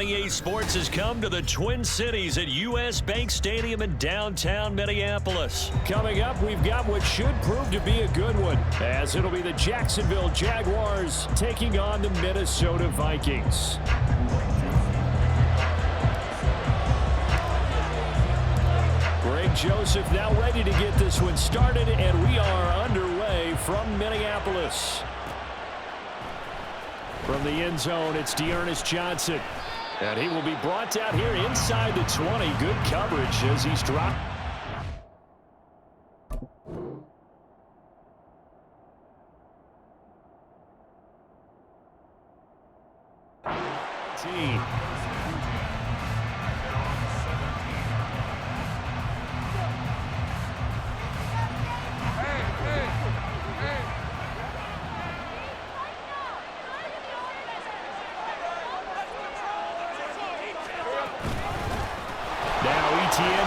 on EA Sports has come to the Twin Cities at US Bank Stadium in downtown Minneapolis. Coming up, we've got what should prove to be a good one, as it'll be the Jacksonville Jaguars taking on the Minnesota Vikings. Greg Joseph now ready to get this one started, and we are underway from Minneapolis. From the end zone, it's Dearness Johnson. And he will be brought out here inside the 20. Good coverage as he's dropped.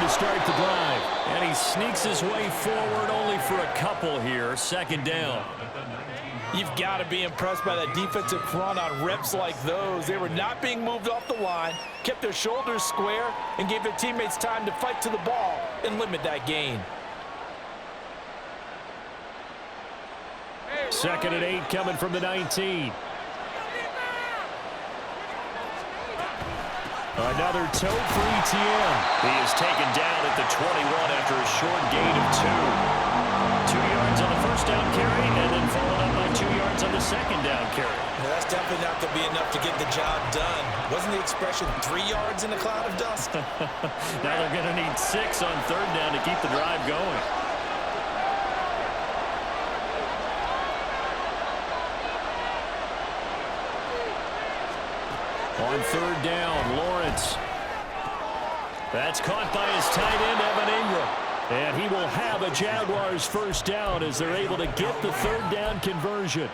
To start the drive, and he sneaks his way forward only for a couple here. Second down. You've got to be impressed by that defensive front on reps like those. They were not being moved off the line, kept their shoulders square, and gave their teammates time to fight to the ball and limit that gain. Second and 8 coming from the 19. Another tote for ETN. He is taken down at the 21 after a short gain of 2. 2 yards on the first down carry, and then followed up by 2 yards on the second down carry. Well, that's definitely not going to be enough to get the job done. Wasn't the expression 3 yards in a cloud of dust? Now they're going to need 6 on third down to keep the drive going. On third down, Lawrence. That's caught by his tight end, Evan Ingram. And he will have a Jaguars first down as they're able to get the third down conversion.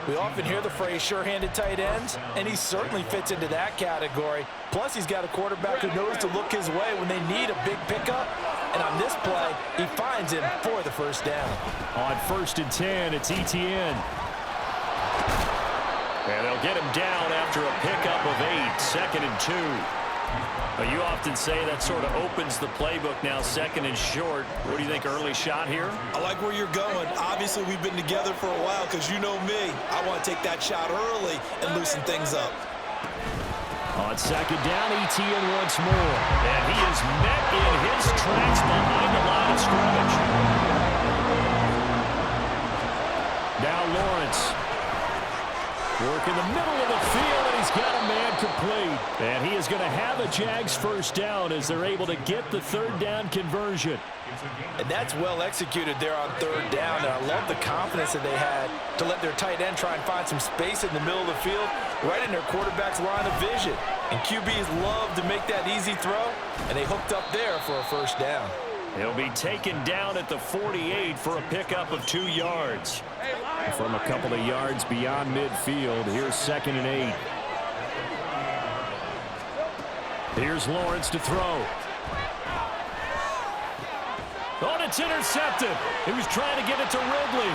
We often hear the phrase sure-handed tight ends, and he certainly fits into that category. Plus, he's got a quarterback who knows to look his way when they need a big pickup. And on this play, he finds him for the first down. On first and 10, it's ETN. And they'll get him down after a pickup of 8, second and 2. But you often say that sort of opens the playbook now, second and short. What do you think, early shot here? I like where you're going. Obviously, we've been together for a while because you know me. I want to take that shot early and loosen things up. On second down, ETN once more. And he is met in his tracks behind the line of scrimmage. Now Lawrence. Work in the middle of the field, and he's got a man complete. And he is going to have a Jags first down as they're able to get the third down conversion. And that's well executed there on third down. And I love the confidence that they had to let their tight end try and find some space in the middle of the field, right in their quarterback's line of vision. And QBs love to make that easy throw, and they hooked up there for a first down. He'll be taken down at the 48 for a pickup of 2 yards. From a couple of yards beyond midfield, here's second and 8. Here's Lawrence to throw. Oh, it's intercepted. He was trying to get it to Ridley.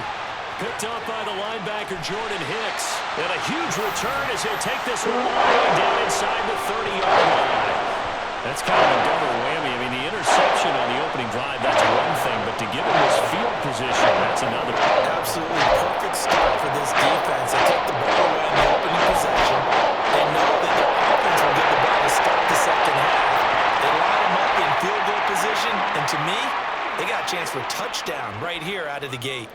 Picked up by the linebacker, Jordan Hicks. And a huge return as he'll take this one all the way down inside the 30-yard line. That's kind of a double whammy. I mean, the interception on the opening drive, that's one thing, but to give him this field position, that's another. Absolutely perfect start for this defense. They took the ball away in the opening possession. They know that their offense will get the ball to start the second half. They line them up in field goal position, and to me, they got a chance for a touchdown right here out of the gate.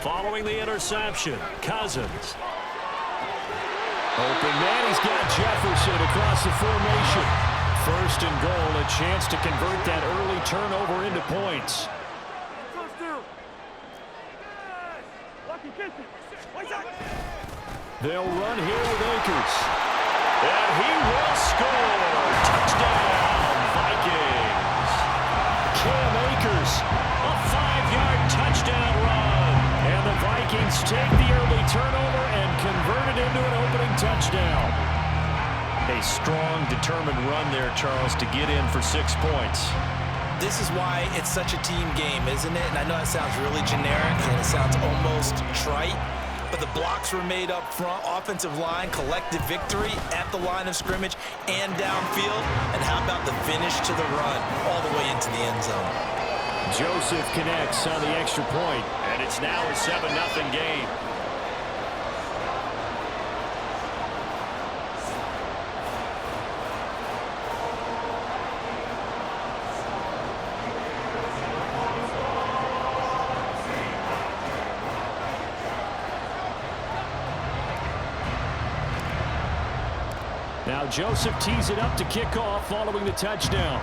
Following the interception, Cousins. Open man, he's got Jefferson across the formation. First and goal, a chance to convert that early turnover into points. They'll run here with Akers. And he will score. Touchdown, Vikings. Cam Akers, a 5-yard touchdown run. And the Vikings take the early turnover and convert it into an opening touchdown. A strong, determined run there, Charles, to get in for 6 points. This is why it's such a team game, isn't it? And I know it sounds really generic and it sounds almost trite, but the blocks were made up front. Offensive line, collective victory at the line of scrimmage and downfield. And how about the finish to the run all the way into the end zone? Joseph connects on the extra point, and it's now a 7-0 game. Now Joseph tees it up to kick off following the touchdown.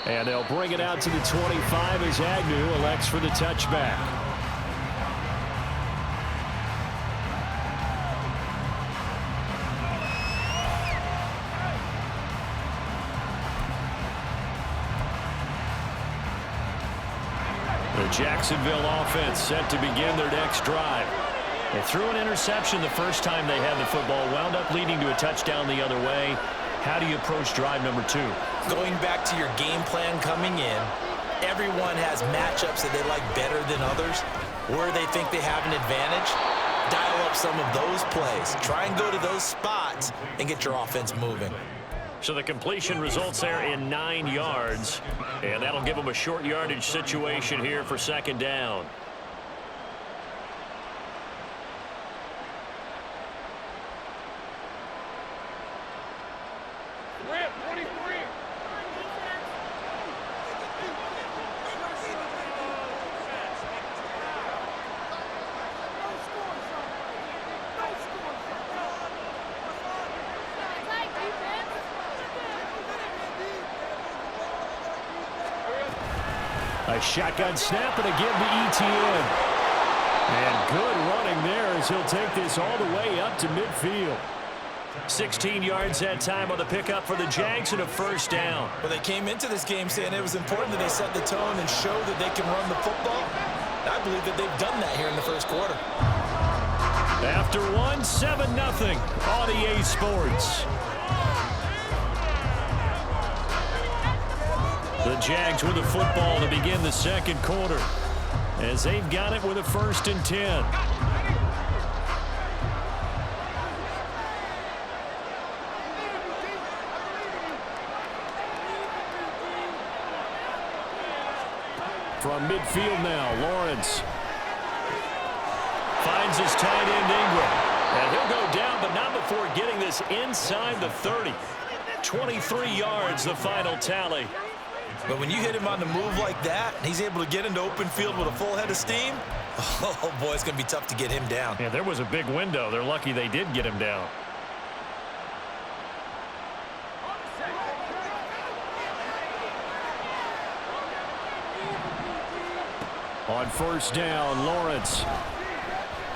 And they'll bring it out to the 25 as Agnew elects for the touchback. The Jacksonville offense set to begin their next drive. They threw an interception the first time they had the football, wound up leading to a touchdown the other way. How do you approach drive number 2? Going back to your game plan coming in, everyone has matchups that they like better than others. Where they think they have an advantage, dial up some of those plays. Try and go to those spots and get your offense moving. So the completion results there in 9 yards, and that'll give them a short yardage situation here for second down. A shotgun snap and a give to ETN. And good running there as he'll take this all the way up to midfield. 16 yards that time on the pickup for the Jags and a first down. Well, they came into this game saying it was important that they set the tone and show that they can run the football. And I believe that they've done that here in the first quarter. After one, 7-0 on EA Sports. The Jags with the football to begin the second quarter as they've got it with a 1st and 10. From midfield now, Lawrence finds his tight end Ingram. And he'll go down, but not before getting this inside the 30. 23 yards, the final tally. But when you hit him on the move like that, and he's able to get into open field with a full head of steam, oh boy, it's going to be tough to get him down. Yeah, there was a big window. They're lucky they did get him down. On first down, Lawrence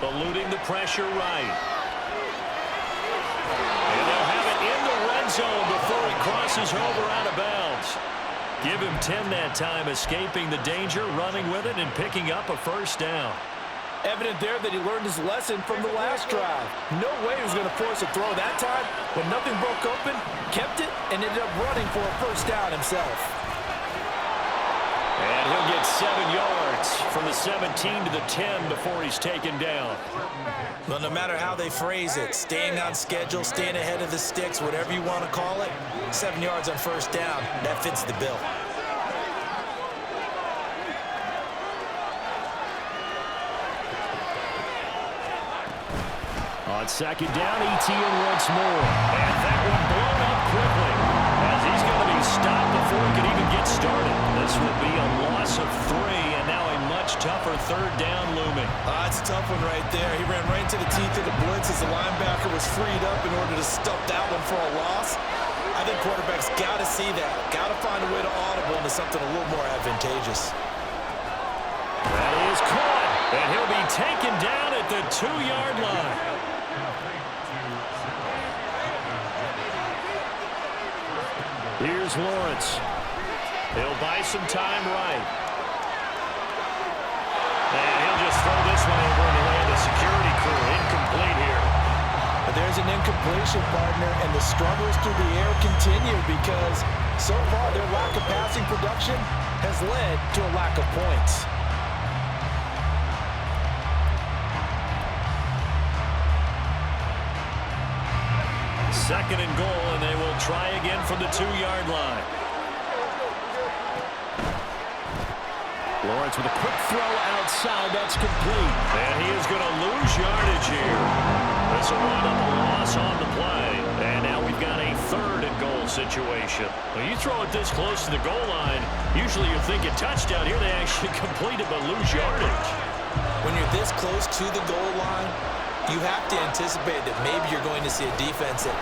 eluding the pressure right. And they'll have it in the red zone before he crosses over out of bounds. Give him 10 that time, escaping the danger, running with it, and picking up a first down. Evident there that he learned his lesson from the last drive. No way he was going to force a throw that time. When nothing broke open, kept it, and ended up running for a first down himself. And he'll get 7 yards from the 17 to the 10 before he's taken down. Well, no matter how they phrase it, staying on schedule, staying ahead of the sticks, whatever you want to call it, 7 yards on first down, that fits the bill. On second down, ETN once more. And that one blown up quickly as he's going to be stopped before he can even get started. This will be a loss of 3, and now a much tougher third down looming. It's a tough one right there. He ran right into the teeth of the blitz as the linebacker was freed up in order to stuff that one for a loss. I think quarterbacks got to see that. Got to find a way to audible into something a little more advantageous. That is caught, and he'll be taken down at the 2-yard line. Here's Lawrence. He'll buy some time right. And he'll just throw this one over in the way of the security crew. Incomplete here. But there's an incompletion, partner, and the struggles through the air continue because so far their lack of passing production has led to a lack of points. Second and goal, and they will try again from the 2-yard line. Lawrence with a quick throw outside. That's complete. And he is going to lose yardage here. This will wind up a loss on the play. And now we've got a 3rd and goal situation. When you throw it this close to the goal line, usually you're thinking touchdown. Here they actually complete it but lose yardage. When you're this close to the goal line, you have to anticipate that maybe you're going to see a defense that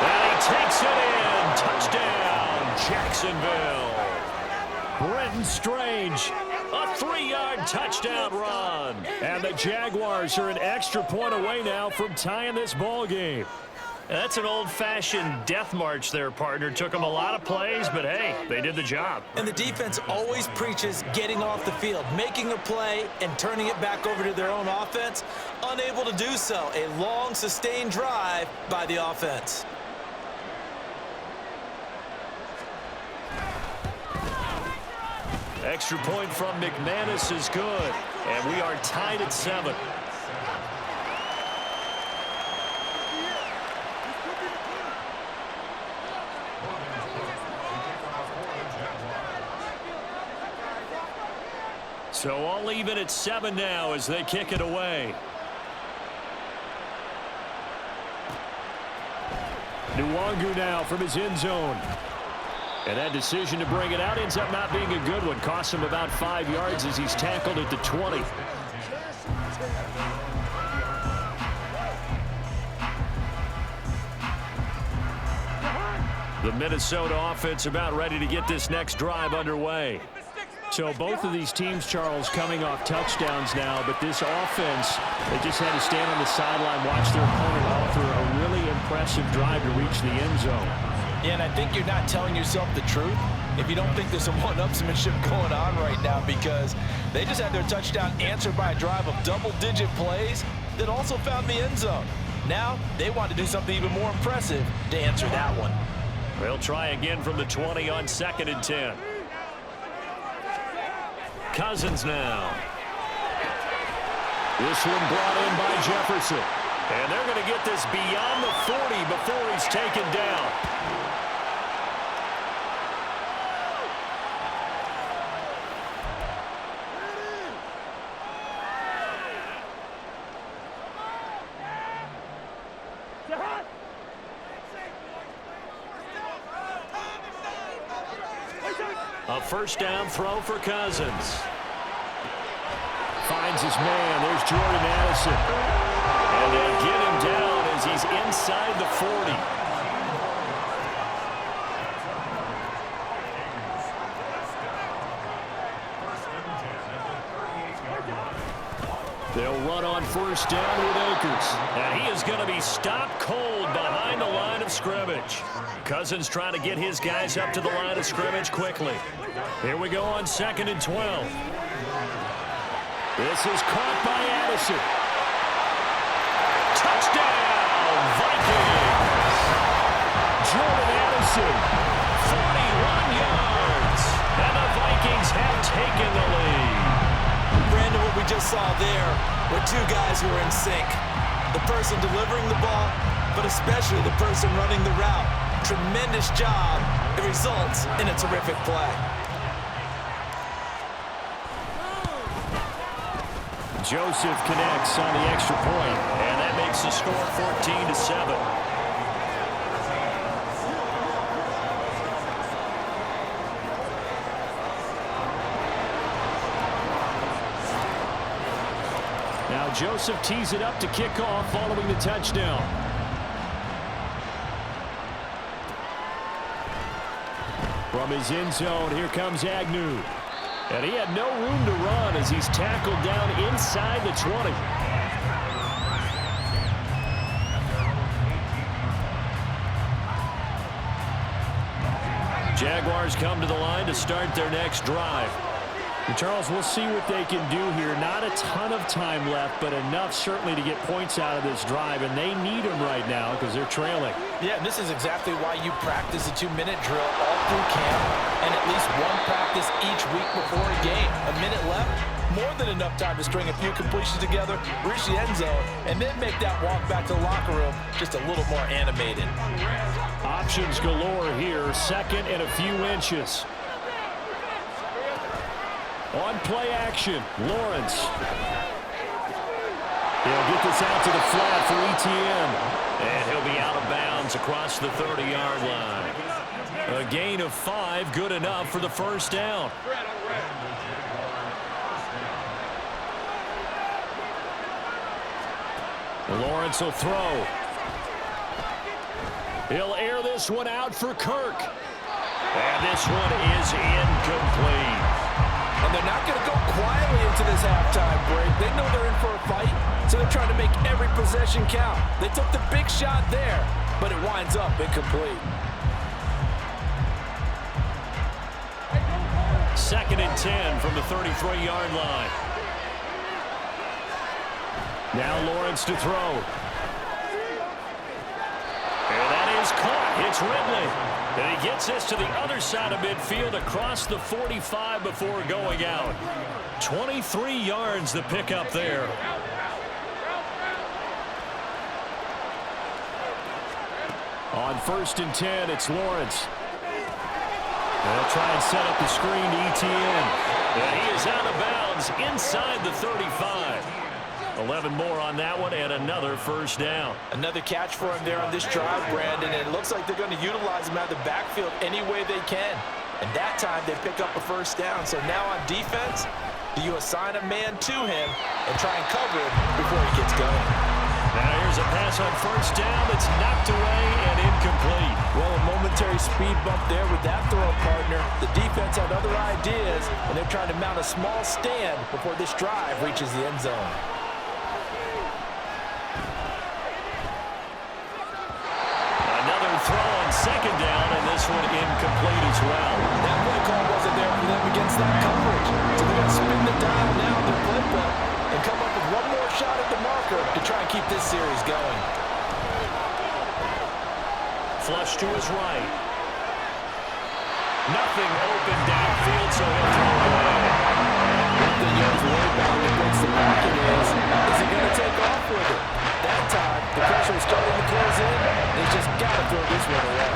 And he takes it in. Touchdown, Jacksonville. Brenton Strange, a 3-yard touchdown run. And the Jaguars are an extra point away now from tying this ball game. That's an old-fashioned death march there, partner. Took them a lot of plays, but hey, they did the job. And the defense always preaches getting off the field, making a play, and turning it back over to their own offense. Unable to do so. A long, sustained drive by the offense. Extra point from McManus is good. And we are tied at 7. So all even at 7 now as they kick it away. Nwangu now from his end zone. And that decision to bring it out ends up not being a good one. Costs him about 5 yards as he's tackled at the 20. The Minnesota offense about ready to get this next drive underway. So both of these teams, Charles, coming off touchdowns now, but this offense, they just had to stand on the sideline, watch their opponent offer a really impressive drive to reach the end zone. Yeah, and I think you're not telling yourself the truth if you don't think there's some one-upsmanship going on right now, because they just had their touchdown answered by a drive of double-digit plays that also found the end zone. Now they want to do something even more impressive to answer that one. They'll try again from the 20 on 2nd and 10. Cousins now. This one brought in by Jefferson. And they're going to get this beyond the 40 before he's taken down. A first down throw for Cousins. Finds his man. There's Jordan Addison. And they get him down as he's inside the 40. They'll run on first down with Akers. And he is going to be stopped cold behind the line of scrimmage. Cousins trying to get his guys up to the line of scrimmage quickly. Here we go on 2nd and 12. This is caught by Addison. Touchdown, Vikings! Jordan Addison, 41 yards. And the Vikings have taken the lead. Brandon, what we just saw there were two guys who were in sync. The person delivering the ball, but especially the person running the route. Tremendous job. It results in a terrific play. Joseph connects on the extra point, and that makes the score 14-7. Now Joseph tees it up to kick off following the touchdown. From his end zone, here comes Agnew. And he had no room to run as he's tackled down inside the 20. Jaguars come to the line to start their next drive. And Charles, we'll see what they can do here. Not a ton of time left, but enough certainly to get points out of this drive, and they need them right now because they're trailing. Yeah, and this is exactly why you practice a 2-minute drill all through camp and at least one practice each week before a game. A minute left, more than enough time to string a few completions together, reach the end zone, and then make that walk back to the locker room just a little more animated. Options galore here, second and a few inches. On play action, Lawrence. He'll get this out to the flat for ETN. And he'll be out of bounds across the 30-yard line. A gain of 5, good enough for the first down. Lawrence will throw. He'll air this one out for Kirk. And this one is incomplete. And they're not going to go quietly into this halftime break. They know they're in for a fight, so they're trying to make every possession count. They took the big shot there, but it winds up incomplete. Second and 10 from the 33-yard line. Now Lawrence to throw. And that is caught. It's Ridley. And he gets this to the other side of midfield across the 45 before going out. 23 yards the pickup there. On first and 10, it's Lawrence. They'll try and set up the screen to ETN. And he is out of bounds inside the 35. 11 more on that one and another first down. Another catch for him there on this drive, Brandon, and it looks like they're going to utilize him out of the backfield any way they can. And that time they pick up a first down. So now on defense, do you assign a man to him and try and cover him before he gets going? Now here's a pass on first down that's knocked away and incomplete. Well, a momentary speed bump there with that throw partner. The defense had other ideas, and they're trying to mount a small stand before this drive reaches the end zone. Throw on second down, and this one incomplete as well. That play call wasn't there for them against that coverage. So they're going to spin the dial now in their playbook and come up with one more shot at the marker to try and keep this series going. Flush to his right. Nothing open downfield, so he'll throw away. One thing you always worry about against the pocket is he going to take off with it? That time, the pressure was starting to close in. They just got to throw this one away.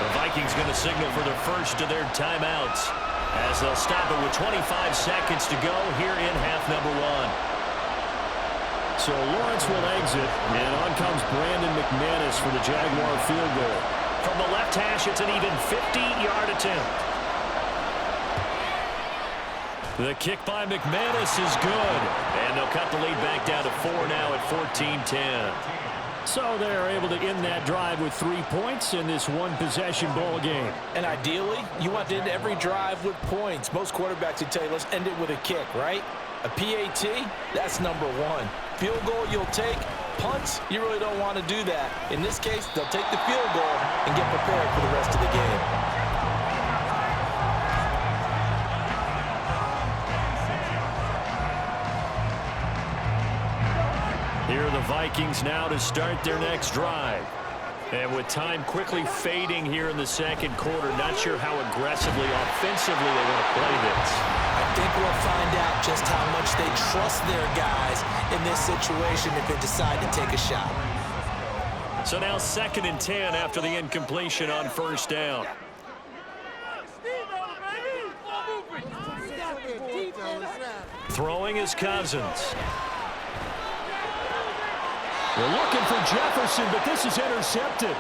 The Vikings going to signal for the first of their timeouts as they'll stop it with 25 seconds to go here in half number 1. So Lawrence will exit, and on comes Brandon McManus for the Jaguar field goal. From the left hash, it's an even 50-yard attempt. The kick by McManus is good. And they'll cut the lead back down to 4 now at 14-10. So they're able to end that drive with 3 points in this one-possession ball game. And ideally, you want to end every drive with points. Most quarterbacks would tell you, let's end it with a kick, right? A PAT, that's number 1. Field goal you'll take. Punts, you really don't want to do that. In this case, they'll take the field goal and get prepared for the rest of the game. Here are the Vikings now to start their next drive. And with time quickly fading here in the second quarter, not sure how aggressively, offensively they want to play this. I think we'll find out just how much they trust their guys in this situation if they decide to take a shot. So now second and 10 after the incompletion on first down. Throwing is Cousins. They're looking for Jefferson, but this is intercepted.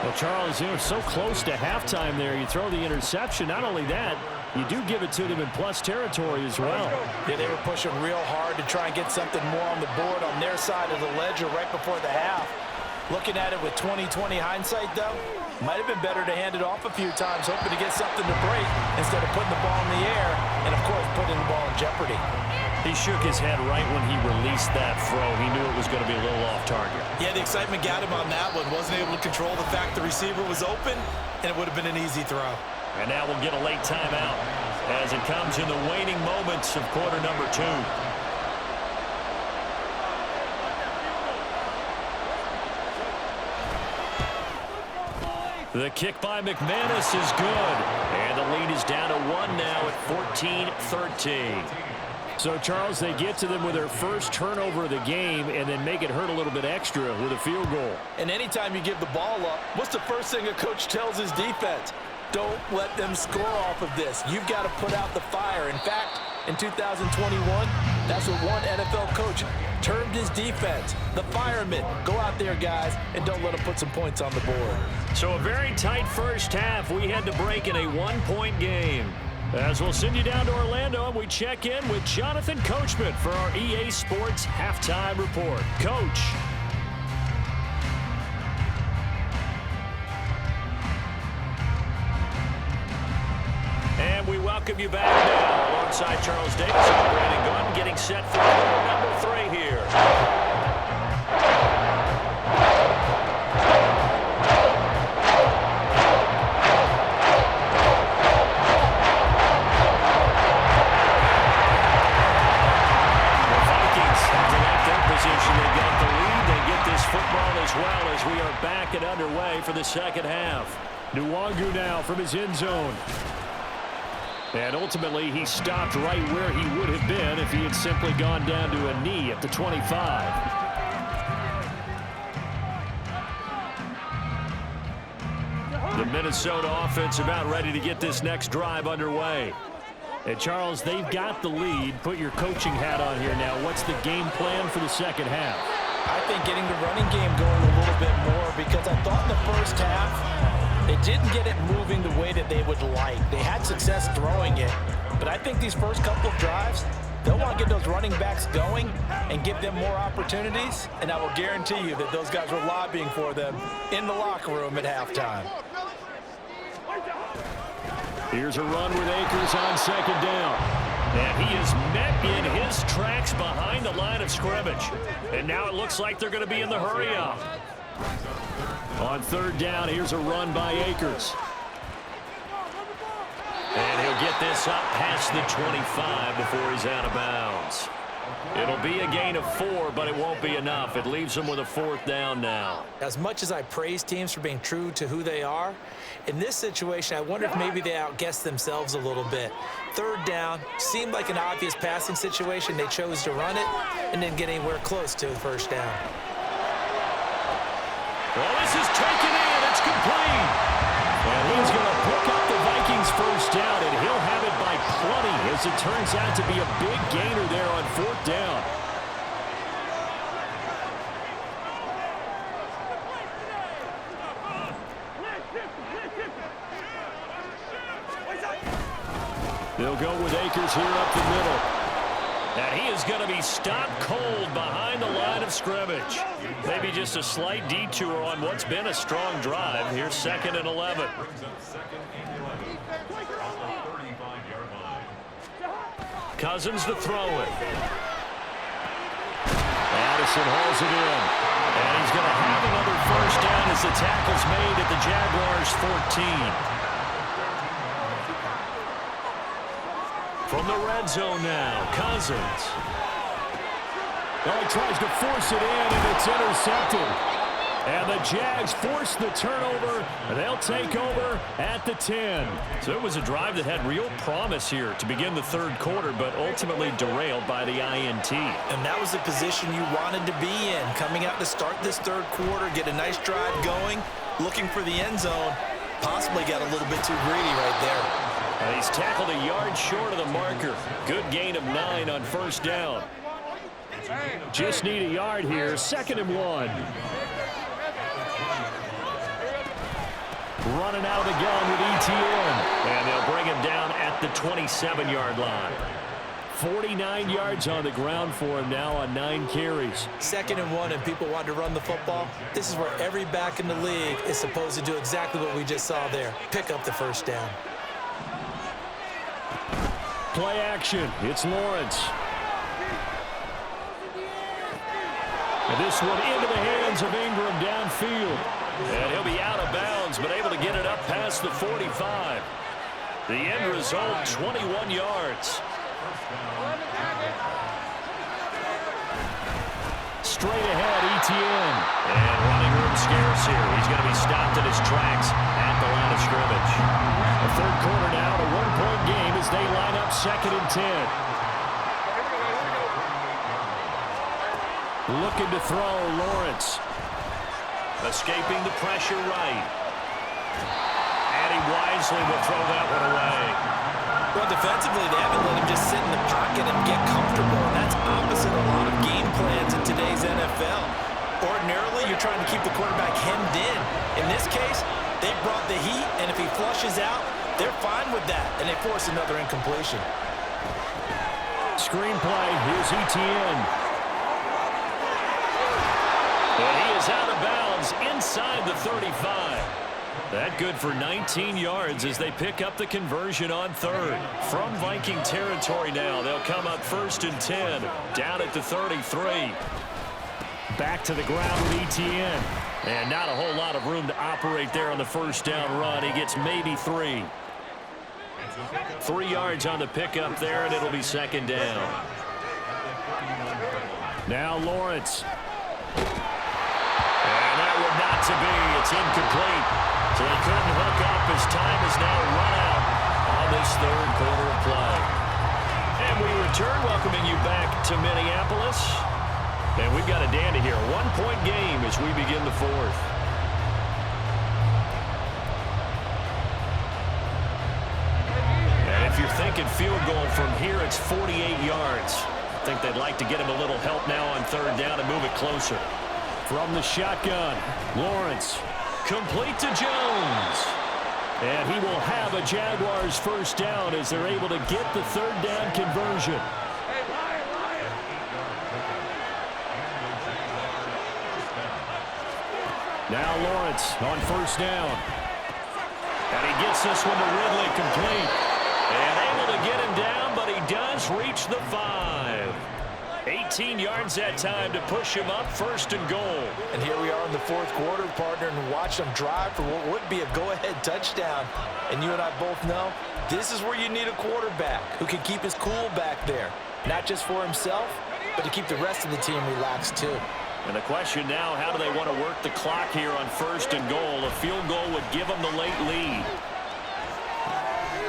Well, Charles, you know, so close to halftime there. You throw the interception. Not only that, you do give it to them in plus territory as well. Yeah, they were pushing real hard to try and get something more on the board on their side of the ledger right before the half. Looking at it with 20/20 hindsight, though, might have been better to hand it off a few times, hoping to get something to break instead of putting the ball in the air and, of course, putting the ball in jeopardy. He shook his head right when he released that throw. He knew it was going to be a little off target. Yeah, the excitement got him on that one. Wasn't able to control the fact the receiver was open, and it would have been an easy throw. And now we'll get a late timeout as it comes in the waning moments of quarter number 2. The kick by McManus is good. And the lead is down to 1 now at 14-13. So, Charles, they get to them with their first turnover of the game and then make it hurt a little bit extra with a field goal. And anytime you give the ball up, what's the first thing a coach tells his defense? Don't let them score off of this. You've got to put out the fire. In fact, in 2021, that's what one NFL coach termed his defense, the firemen. Go out there, guys, and don't let them put some points on the board. So a very tight first half. We had to break in a 1-point game. As we'll send you down to Orlando, and we check in with Jonathan Coachman for our EA Sports Halftime Report. Coach. And we welcome you back now alongside Charles Davis and Brandon Gunn, getting set for quarter number 3 here. They got the lead. They get this football as well as we are back and underway for the second half. Nwangu now from his end zone. And ultimately, he stopped right where he would have been if he had simply gone down to a knee at the 25. The Minnesota offense about ready to get this next drive underway. And, Charles, they've got the lead. Put your coaching hat on here now. What's the game plan for the second half? I think getting the running game going a little bit more, because I thought in the first half they didn't get it moving the way that they would like. They had success throwing it, but I think these first couple of drives, they'll want to get those running backs going and give them more opportunities, and I will guarantee you that those guys were lobbying for them in the locker room at halftime. Here's a run with Akers on second down. And he is met in his tracks behind the line of scrimmage. And now it looks like they're going to be in the hurry-up. On third down, here's a run by Akers. And he'll get this up past the 25 before he's out of bounds. It'll be a gain of 4, but it won't be enough. It leaves them with a 4th down now. As much as I praise teams for being true to who they are, in this situation, I wonder if maybe they outguessed themselves a little bit. Third down, seemed like an obvious passing situation. They chose to run it and didn't get anywhere close to the first down. Well, this is taken in. It's complete. And he's going to pick up the Vikings first down, and he'll have it by plenty as it turns out to be a big gainer there on 4th down. They'll go with Akers here up the middle. And he is going to be stopped cold behind the line of scrimmage. Maybe just a slight detour on what's been a strong drive. Here's 2nd and 11. Cousins to throw it. Addison hauls it in. And he's going to have another first down as the tackle's made at the Jaguars' 14. From the red zone now, Cousins. Oh, he tries to force it in, and it's intercepted. And the Jags force the turnover, and they'll take over at the 10. So it was a drive that had real promise here to begin the third quarter, but ultimately derailed by the INT. And that was the position you wanted to be in, coming out to start this third quarter, get a nice drive going, looking for the end zone. Possibly got a little bit too greedy right there. And he's tackled a yard short of the marker. Good gain of 9 on first down. Just need a yard here. 2nd and 1. Running out of the gun with ETN. And they'll bring him down at the 27-yard line. 49 yards on the ground for him now on 9 carries. 2nd and 1, and people want to run the football. This is where every back in the league is supposed to do exactly what we just saw there. Pick up the first down. Play action. It's Lawrence. And this one into the hands of Ingram downfield. And he'll be out of bounds, but able to get it up past the 45. The end result, 21 yards. Straight ahead, Etienne. And running room scarce here. He's going to be stopped in his tracks at the line of scrimmage. The third quarter now, a one-point game as they line up 2nd and 10. Looking to throw, Lawrence. Escaping the pressure right. And he wisely will throw that one away. Well, defensively, they haven't let him just sit in the pocket and get comfortable. And that's opposite a lot of game plans in today's NFL. Ordinarily, you're trying to keep the quarterback hemmed in. In this case, they brought the heat, and if he flushes out, they're fine with that, and they force another incompletion. Screenplay, here's Etienne. And he is out of bounds inside the 35. That good for 19 yards as they pick up the conversion on third. From Viking territory now, they'll come up 1st and 10, down at the 33. Back to the ground with Etienne. And not a whole lot of room to operate there on the first down run. He gets maybe 3. 3 yards on the pickup there, and it'll be 2nd down. Now Lawrence. And that would not to be. It's incomplete. So he couldn't hook up. His time is now run out on this third quarter of play. And we return, welcoming you back to Minneapolis. And we've got a dandy here. A one-point game as we begin the fourth. And if you're thinking field goal from here, it's 48 yards. I think they'd like to get him a little help now on third down and move it closer. From the shotgun, Lawrence. Complete to Jones. And he will have a Jaguars first down as they're able to get the third down conversion. Now Lawrence on first down. And he gets this one to Ridley complete. And able to get him down, but he does reach the 5. 18 yards that time to push him up 1st and goal. And here we are in the fourth quarter, partner, and watch them drive for what would be a go-ahead touchdown. And you and I both know this is where you need a quarterback who can keep his cool back there. Not just for himself, but to keep the rest of the team relaxed too. And the question now, how do they want to work the clock here on 1st and goal? A field goal would give them the late lead.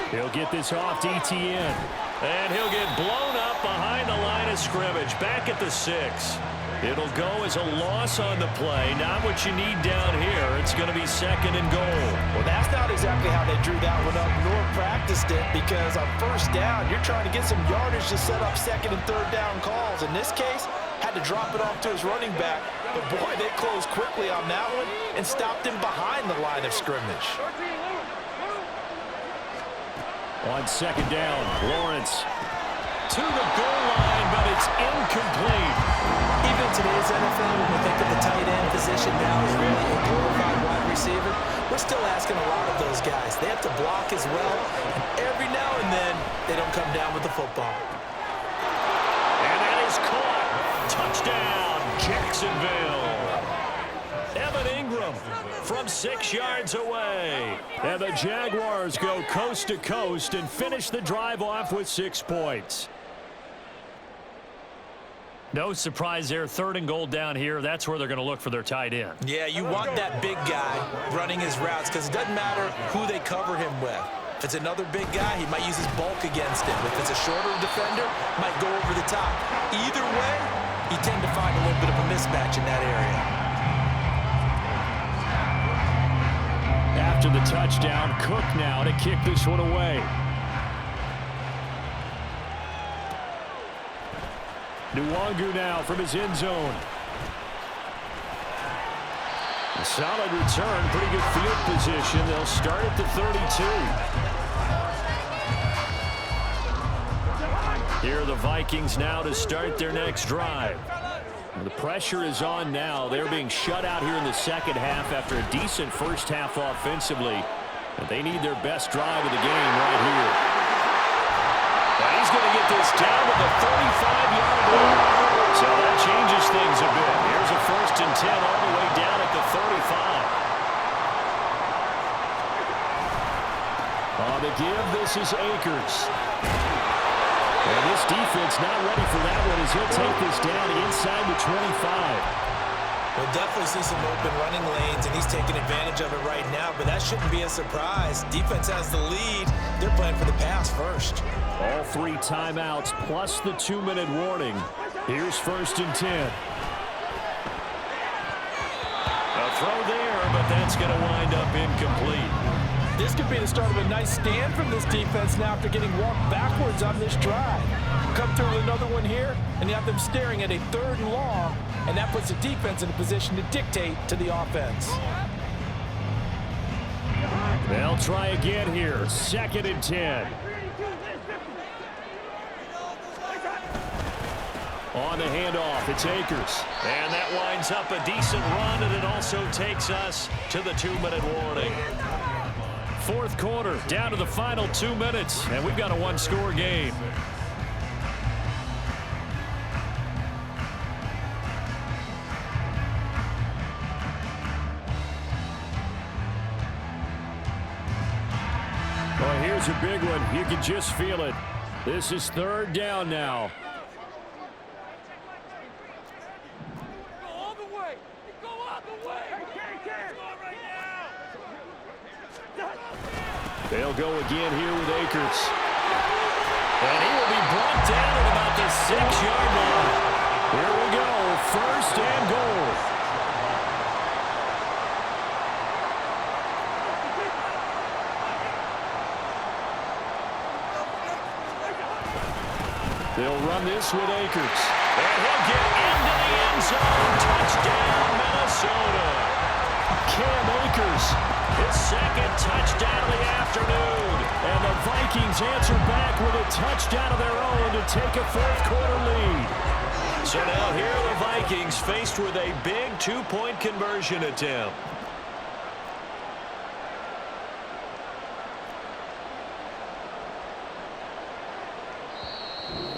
He'll get this off to Etienne. And he'll get blown up behind the line of scrimmage, back at the 6. It'll go as a loss on the play. Not what you need down here. It's going to be 2nd and goal. Well, that's not exactly how they drew that one up nor practiced it, because on first down, you're trying to get some yardage to set up 2nd and 3rd down calls. In this case, had to drop it off to his running back. But, boy, they closed quickly on that one and stopped him behind the line of scrimmage. On 2nd down, Lawrence to the goal line, but it's incomplete. Even in today's NFL, when we think of the tight end position now as really a glorified wide receiver, we're still asking a lot of those guys. They have to block as well, and every now and then, they don't come down with the football. And that is caught. Touchdown, Jacksonville. Evan Ingram from 6 yards away. And the Jaguars go coast to coast and finish the drive off with 6 points. No surprise there. 3rd and goal down here. That's where they're going to look for their tight end. Yeah, you want that big guy running his routes because it doesn't matter who they cover him with. If it's another big guy, he might use his bulk against him. If it's a shorter defender, might go over the top. Either way, you tend to find a little bit of a mismatch in that area. After the touchdown, Cook now to kick this one away. Nwangu now from his end zone. A solid return, pretty good field position. They'll start at the 32. Here are the Vikings now to start their next drive. The pressure is on now. They're being shut out here in the second half after a decent first half offensively. And they need their best drive of the game right here. And he's going to get this down to the 35-yard line. So that changes things a bit. Here's a 1st and 10 all the way down at the 35. On the give. This is Akers. And this defense not ready for that one as he'll take this down inside the 25. We'll definitely see some open running lanes, and he's taking advantage of it right now, but that shouldn't be a surprise. Defense has the lead. They're playing for the pass first. All 3 timeouts plus the 2-minute warning. Here's 1st and 10. A throw there, but that's going to wind up incomplete. This could be the start of a nice stand from this defense now after getting walked backwards on this drive. Come through with another one here, and you have them staring at a 3rd and long, and that puts the defense in a position to dictate to the offense. They'll try again here. 2nd and 10. On the handoff, it's Akers. And that winds up a decent run, and it also takes us to the 2-minute warning. 4th quarter, down to the final 2 minutes, and we've got a 1-score game. Well, here's a big one. You can just feel it. This is 3rd down now. They'll go again here with Akers. And he will be brought down at about the 6-yard line. Here we go, 1st and goal. They'll run this with Akers. And he'll get into the end zone. Touchdown, Minnesota. Cam Akers, his 2nd touchdown of the afternoon. And the Vikings answer back with a touchdown of their own to take a 4th quarter lead. So now here are the Vikings faced with a big 2-point conversion attempt.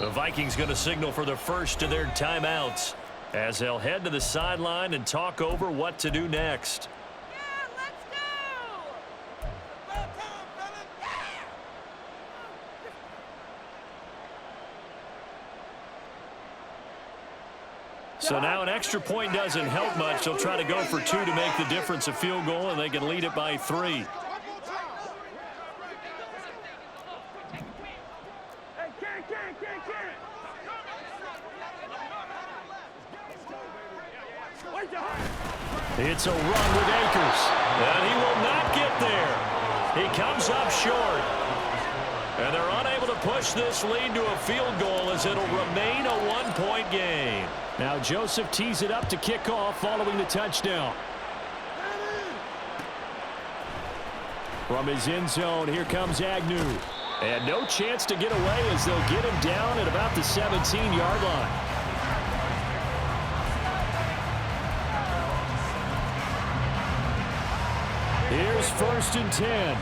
The Vikings going to signal for the first of their timeouts as they'll head to the sideline and talk over what to do next. So now an extra point doesn't help much. They'll try to go for 2 to make the difference a field goal, and they can lead it by 3. It's a run with Akers. And he will not get there. He comes up short. And they're unable to push this lead to a field goal as it'll remain a 1-point game. Now Joseph tees it up to kick off following the touchdown. From his end zone, here comes Agnew. And no chance to get away as they'll get him down at about the 17-yard line. Here's 1st and 10.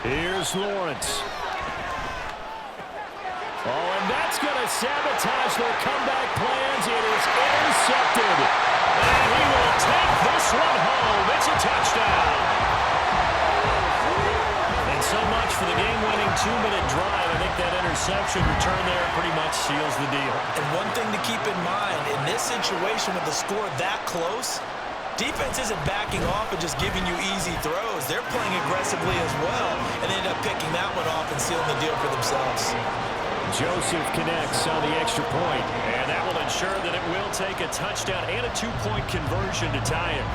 Here's Lawrence. Oh, and that's going to sabotage their comeback plans. It is intercepted. And he will take this one home. It's a touchdown. And so much for the game-winning 2-minute drive. I think that interception return there pretty much seals the deal. And one thing to keep in mind, in this situation with the score that close, defense isn't backing off and just giving you easy throws. They're playing aggressively as well, and they end up picking that one off and sealing the deal for themselves. Joseph connects on the extra point. And that will ensure that it will take a touchdown and a 2-point conversion to tie it.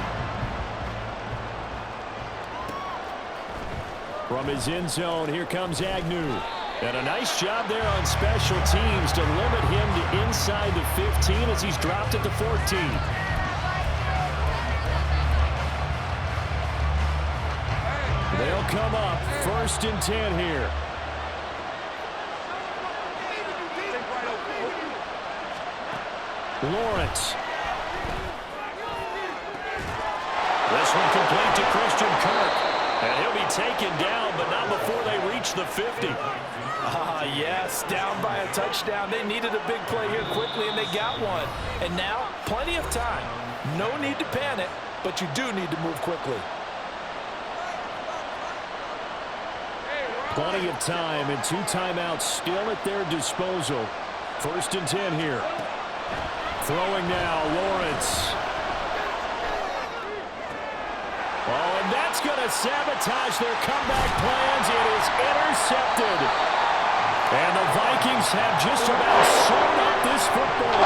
From his end zone, here comes Agnew. And a nice job there on special teams to limit him to inside the 15 as he's dropped at the 14. They'll come up 1st and 10 here. Lawrence. This one complete to Christian Kirk. And he'll be taken down, but not before they reach the 50. Yes, down by a touchdown. They needed a big play here quickly, and they got one. And now, plenty of time. No need to panic, but you do need to move quickly. Plenty of time and 2 timeouts still at their disposal. 1st and 10 here. Throwing now, Lawrence. Oh, and that's going to sabotage their comeback plans. It is intercepted. And the Vikings have just about sewn up this football